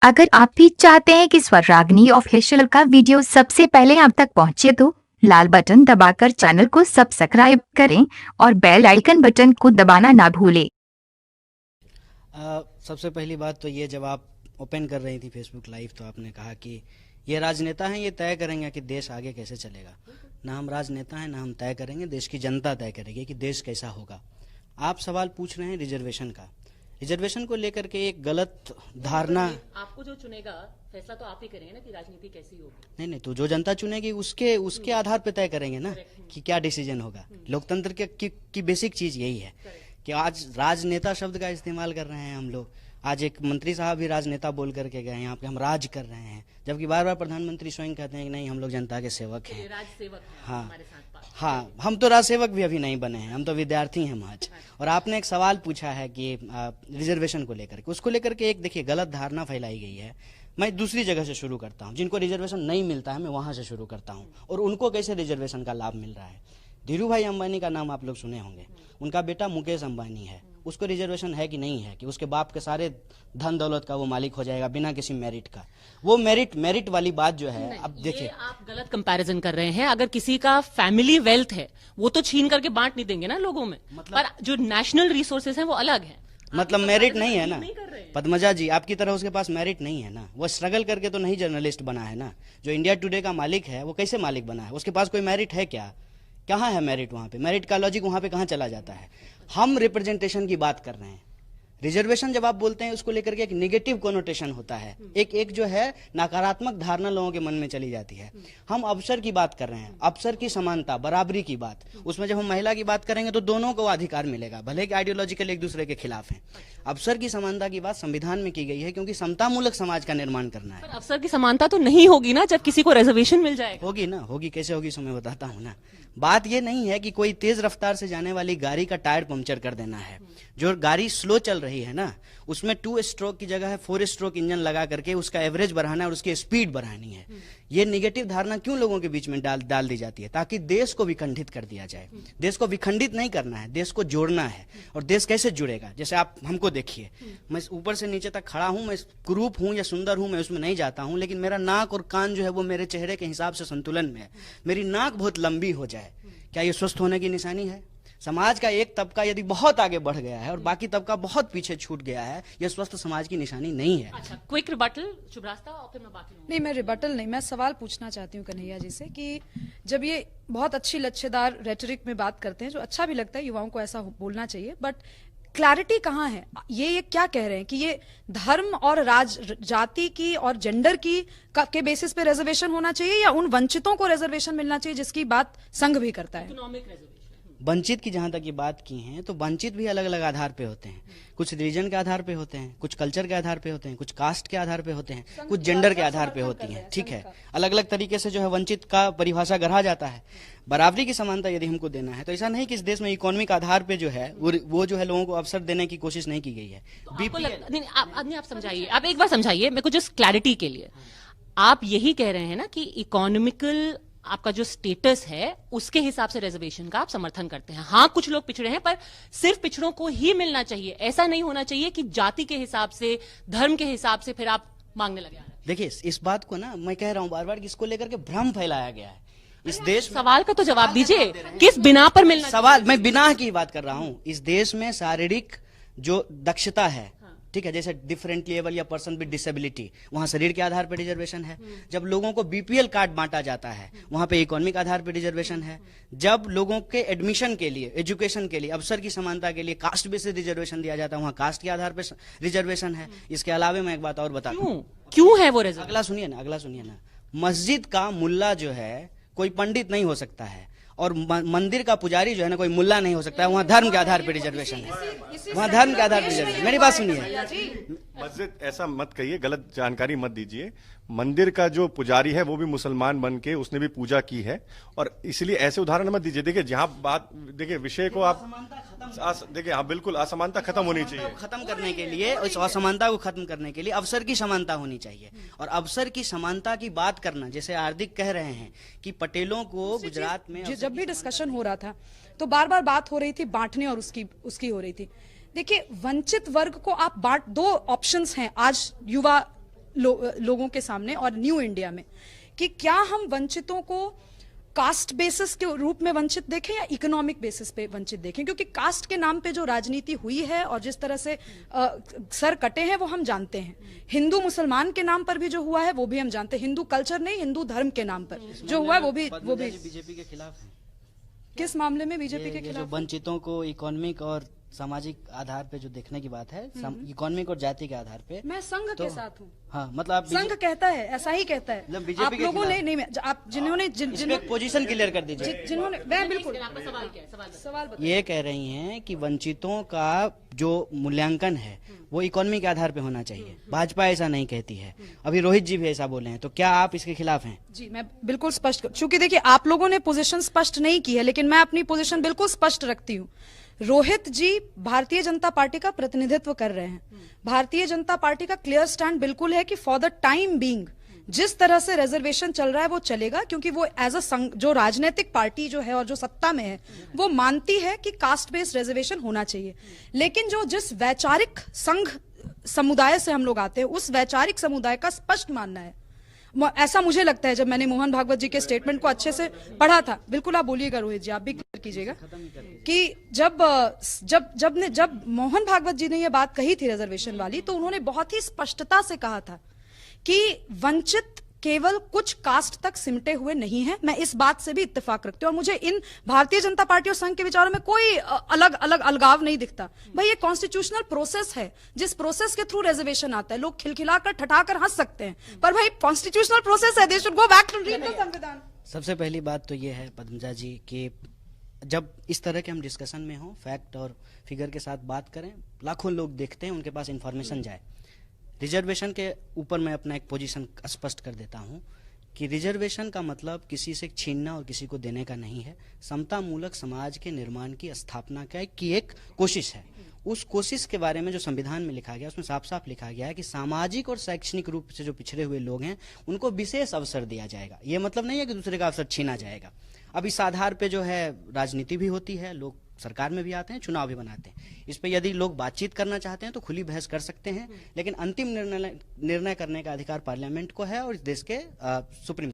अगर आप भी चाहते हैं कि स्वर रागनी ऑफिशियल का वीडियो सबसे पहले आप तक पहुंचे तो लाल बटन दबाकर चैनल को सब्सक्राइब करें और बेल आइकन बटन को दबाना ना भूलें। सबसे पहली बात तो ये, जब आप ओपन कर रही थी फेसबुक लाइव तो आपने कहा कि ये राजनेता हैं, ये तय करेंगे कि देश आगे कैसे चलेगा। ना हम राजनेता हैं, ना हम तय करेंगे, देश की जनता तय करेगी कि देश कैसा होगा। आप सवाल पूछ रहे हैं रिजर्वेशन का। रिजर्वेशन को लेकर के एक गलत धारणा, आपको जो चुनेगा फैसला तो आप ही करेंगे ना कि राजनीति कैसी होगी। नहीं, तो जो जनता चुनेगी उसके आधार पे तय करेंगे ना कि क्या डिसीजन होगा। लोकतंत्र की बेसिक चीज यही है कि आज राजनेता शब्द का इस्तेमाल कर रहे हैं हम लोग। आज एक मंत्री साहब भी राजनेता बोल करके गए यहाँ पे, हम राज कर रहे हैं, जबकि बार बार प्रधानमंत्री स्वयं कहते हैं कि नहीं, हम लोग जनता के सेवक हैं। राज सेवक हैं हाँ हमारे साथ बात। हाँ, हम तो राज सेवक भी अभी नहीं बने हैं, हम तो विद्यार्थी हैं महज। और आपने एक सवाल पूछा है कि रिजर्वेशन को लेकर के, उसको लेकर के एक देखिए गलत धारणा फैलाई गई है। मैं दूसरी जगह से शुरू करता हूँ, जिनको रिजर्वेशन नहीं मिलता है मैं वहां से शुरू करता हूँ और उनको कैसे रिजर्वेशन का लाभ मिल रहा है। धीरू भाई अंबानी का नाम आप लोग सुने होंगे, उनका बेटा मुकेश अंबानी है, उसको रिजर्वेशन है कि नहीं है कि उसके बाप के सारे धन दौलत का वो मालिक हो जाएगा बिना किसी मेरिट का। वो मेरिट वाली बात जो है, अब देखिए आप गलत कंपैरिजन कर रहे हैं। अगर किसी का फैमिली वेल्थ है वो तो छीन करके बांट नहीं देंगे ना लोगों में, पर जो नेशनल रिसोर्सेज हैं वो अलग है। मतलब मेरिट नहीं है ना पद्मजा जी, आपकी तरह उसके पास मेरिट नहीं है ना, वो स्ट्रगल करके तो नहीं जर्नलिस्ट बना है ना। जो इंडिया टुडे का मालिक है वो कैसे मालिक बना है, उसके पास कोई मेरिट है क्या? कहाँ है मेरिट? वहाँ पे मेरिट का लॉजिक वहाँ पे कहाँ चला जाता है? हम रिप्रेजेंटेशन की बात कर रहे हैं। रिजर्वेशन जब आप बोलते हैं उसको लेकर के एक नेगेटिव कोनोटेशन होता है, एक जो है नकारात्मक धारणा लोगों के मन में चली जाती है। हम अवसर की बात कर रहे हैं, अवसर की समानता, बराबरी की बात। उसमें जब हम महिला की बात करेंगे तो दोनों को अधिकार मिलेगा, भले कि आइडियोलॉजिकल एक दूसरे के खिलाफ है। अवसर की समानता की बात संविधान में की गई है क्योंकि समतामूलक समाज का निर्माण करना है। पर अवसर की समानता तो नहीं होगी ना जब किसी को रिजर्वेशन मिल जाएगा। होगी ना, होगी, कैसे होगी सो मैं बताता हूँ ना। बात ये नहीं है कि कोई तेज रफ्तार से जाने वाली गाड़ी का टायर पंक्चर कर देना है। जो गाड़ी स्लो चल रही है ना, उसमें 2 स्ट्रोक की जगह है 4 स्ट्रोक इंजन लगा करके उसका एवरेज बढ़ाना है और उसकी स्पीड बढ़ानी है। ये नेगेटिव धारणा क्यों लोगों के बीच में डाल दी जाती है? ताकि देश को विखंडित कर दिया जाए। देश को विखंडित नहीं करना है, देश को जोड़ना है। और देश कैसे जुड़ेगा? जैसे आप हमको देखिए, मैं ऊपर से नीचे तक खड़ा हूं, मैं कुरूप हूं या सुंदर हूं, मैं उसमें नहीं जाता हूं, लेकिन मेरा नाक और कान जो है वो मेरे चेहरे के हिसाब से संतुलन में है। मेरी नाक बहुत लंबी हो जाए, क्या ये स्वस्थ होने की निशानी है? समाज का एक तबका यदि बहुत आगे बढ़ गया है और बाकी तबका बहुत पीछे छूट गया है, यह स्वस्थ समाज की निशानी नहीं है। अच्छा, क्विक रिबटल शुभ्रास्ता और फिर मैं बाकी लूंगी। नहीं, मैं रिबटल नहीं, मैं सवाल पूछना चाहती हूँ कन्हैया जी से कि जब ये बहुत अच्छी लच्छेदार रेटरिक में बात करते हैं, जो अच्छा भी लगता है, युवाओं को ऐसा बोलना चाहिए, बट क्लैरिटी कहाँ है? ये क्या कह रहे हैं कि ये धर्म और जाति की और जेंडर की के बेसिस पे रिजर्वेशन होना चाहिए या उन वंचितों को रिजर्वेशन मिलना चाहिए जिसकी बात संघ भी करता है? Economic reservation. वंचित की जहां तक ये बात की है तो वंचित भी अलग अलग आधार पे होते हैं। कुछ रीजन के आधार पे होते हैं, कुछ कल्चर के आधार पे होते हैं, कुछ कास्ट के आधार पे होते हैं, कुछ जेंडर के आधार पे होती हैं। ठीक है, अलग अलग तरीके से जो है वंचित का परिभाषा गढ़ा जाता है। बराबरी की समानता यदि हमको देना है तो ऐसा नहीं कि इस देश में इकोनॉमिक आधार पे जो है वो जो है लोगों को अवसर देने की कोशिश नहीं की गई है। नहीं, आप समझाइए, आप एक बार समझाइए मेरे को जस्ट क्लैरिटी के लिए। आप यही कह रहे हैं ना कि इकोनॉमिकल आपका जो स्टेटस है उसके हिसाब से रिजर्वेशन का आप समर्थन करते हैं। हाँ, कुछ लोग पिछड़े हैं पर सिर्फ पिछड़ों को ही मिलना चाहिए, ऐसा नहीं होना चाहिए कि जाति के हिसाब से, धर्म के हिसाब से फिर आप मांगने लगे। देखिए, इस बात को ना मैं कह रहा हूं बार बार कि इसको लेकर के भ्रम फैलाया गया है इस देश। सवाल का तो जवाब दीजिए, किस बिना पर मिलना? सवाल, मैं बिना की बात कर रहा हूं। इस देश में शारीरिक जो दक्षता है, ठीक है, जैसे डिफरेंटली एबल या पर्सन विद डिसेबिलिटी, वहां शरीर के आधार पर रिजर्वेशन है। जब लोगों को बीपीएल कार्ड बांटा जाता है वहां पे इकोनॉमिक आधार पर रिजर्वेशन है। जब लोगों के एडमिशन के लिए, एजुकेशन के लिए, अवसर की समानता के लिए कास्ट बेसिस रिजर्वेशन दिया जाता है, वहां कास्ट के आधार पर रिजर्वेशन है। इसके अलावा मैं एक बात और बता दूं। क्यों है वो रिजर्वेशन? अगला सुनिए ना। मस्जिद का मुल्ला जो है कोई पंडित नहीं हो सकता है और मंदिर का पुजारी जो है ना कोई मुल्ला नहीं हो सकता है। वहाँ धर्म के आधार पर रिजर्वेशन है, वहाँ धर्म के आधार पर रिजर्वेशन। मेरी बात सुनिए। मस्जिद ऐसा मत कहिए, गलत जानकारी मत दीजिए। मंदिर का जो पुजारी है वो भी मुसलमान बन के उसने भी पूजा की है, और इसलिए ऐसे उदाहरण मत दीजिए। देखिए, जहां बात, देखिए विषय को आप देखिए, हाँ बिल्कुल, असमानता खत्म होनी चाहिए। खत्म करने के लिए, इस असमानता को खत्म करने के लिए अवसर की समानता होनी चाहिए। और अवसर की समानता की बात करना, जैसे हार्दिक कह रहे हैं कि पटेलों को गुजरात में, जब भी डिस्कशन हो रहा था तो बार बार बात हो रही थी बांटने और उसकी हो रही थी। देखिए, वंचित वर्ग को आप दो ऑप्शंस हैं आज युवा लोगों के सामने और न्यू इंडिया में कि क्या हम वंचितों को कास्ट बेसिस के रूप में वंचित देखें या इकोनॉमिक बेसिस पे वंचित देखें, क्योंकि कास्ट के नाम पे जो राजनीति हुई है और जिस तरह से सर कटे हैं वो हम जानते हैं। हिंदू मुसलमान के नाम पर भी जो हुआ है वो भी हम जानते हैं, हिंदू कल्चर नहीं हिंदू धर्म के नाम पर जो हुआ है वो भी बीजेपी के खिलाफ है। किस मामले में बीजेपी के ये जो खिलाफ? वंचितों को इकोनॉमिक और सामाजिक आधार पे जो देखने की बात है, इकोनॉमिक और जाति के आधार पे, मैं संघ के साथ हूँ। हाँ मतलब आप संघ कहता है, ऐसा ही कहता है। मतलब बीजेपी आप के लोगों ने खिलाफ। नहीं, आप जिन्होंने पोजीशन क्लियर कर दीजिए। जिन्होंने मैं बिल्कुल आपका सवाल क्या है? सवाल बताइए। ये कह रही हैं कि वंचितों का जो मूल्यांकन है वो इकोनॉमी के आधार पे होना चाहिए। भाजपा ऐसा नहीं कहती है, अभी रोहित जी भी ऐसा बोले हैं, तो क्या आप इसके खिलाफ हैं? जी मैं बिल्कुल स्पष्ट चूंकि देखिए आप लोगों ने पोजीशन स्पष्ट नहीं की है, लेकिन मैं अपनी पोजीशन बिल्कुल स्पष्ट रखती हूँ। रोहित जी भारतीय जनता पार्टी का प्रतिनिधित्व कर रहे हैं। भारतीय जनता पार्टी का क्लियर स्टैंड बिल्कुल है कि फॉर द टाइम बीइंग जिस तरह से रिजर्वेशन चल रहा है वो चलेगा, क्योंकि वो एज अ जो राजनीतिक पार्टी जो है और जो सत्ता में है वो मानती है कि कास्ट बेस्ड रिजर्वेशन होना चाहिए। लेकिन जो जिस वैचारिक संघ समुदाय से हम लोग आते हैं उस वैचारिक समुदाय का स्पष्ट मानना है, ऐसा मुझे लगता है जब मैंने मोहन भागवत जी के स्टेटमेंट को अच्छे से पढ़ा था। बिल्कुल आप बोलिएगा रोहित जी, आप भी क्लियर कीजिएगा कि जब मोहन भागवत जी ने ये बात कही थी रिजर्वेशन वाली, तो उन्होंने बहुत ही स्पष्टता से कहा था कि वंचित केवल कुछ कास्ट तक सिमटे हुए नहीं है। मैं इस बात से भी इत्तेफाक रखती हूँ और मुझे इन भारतीय जनता पार्टी और संघ के विचारों में कोई अलग अलग अलगाव नहीं दिखता। भाई ये कॉन्स्टिट्यूशनल प्रोसेस है, जिस प्रोसेस के थ्रू रिजर्वेशन आता है। लोग खिलखिलाकर ठठाकर हंस सकते हैं, पर भाई कॉन्स्टिट्यूशनल प्रोसेस है, they should go back to read the संविधान। सबसे पहली बात तो ये है पद्मजा जी कि जब इस तरह के हम डिस्कशन में हो, फैक्ट और फिगर के साथ बात करें, लाखों लोग देखते हैं, उनके पास इंफॉर्मेशन जाए। रिजर्वेशन के ऊपर मैं अपना एक पोजीशन स्पष्ट कर देता हूं कि रिजर्वेशन का मतलब किसी से छीनना और किसी को देने का नहीं है। समता मूलक समाज के निर्माण की स्थापना की एक कोशिश है। उस कोशिश के बारे में जो संविधान में लिखा गया उसमें साफ साफ लिखा गया है कि सामाजिक और शैक्षणिक रूप से जो पिछड़े हुए लोग हैं उनको विशेष अवसर दिया जाएगा। ये मतलब नहीं है कि दूसरे का अवसर छीना जाएगा। अब इस आधार पे जो है राजनीति भी होती है, लोग सरकार में भी आते हैं, चुनाव भी बनाते हैं। इस पे यदि लोग बातचीत करना चाहते हैं तो खुली बहस कर सकते हैं, लेकिन अंतिम निर्णय करने का अधिकार पार्लियामेंट को है और इस देश के सुप्रीम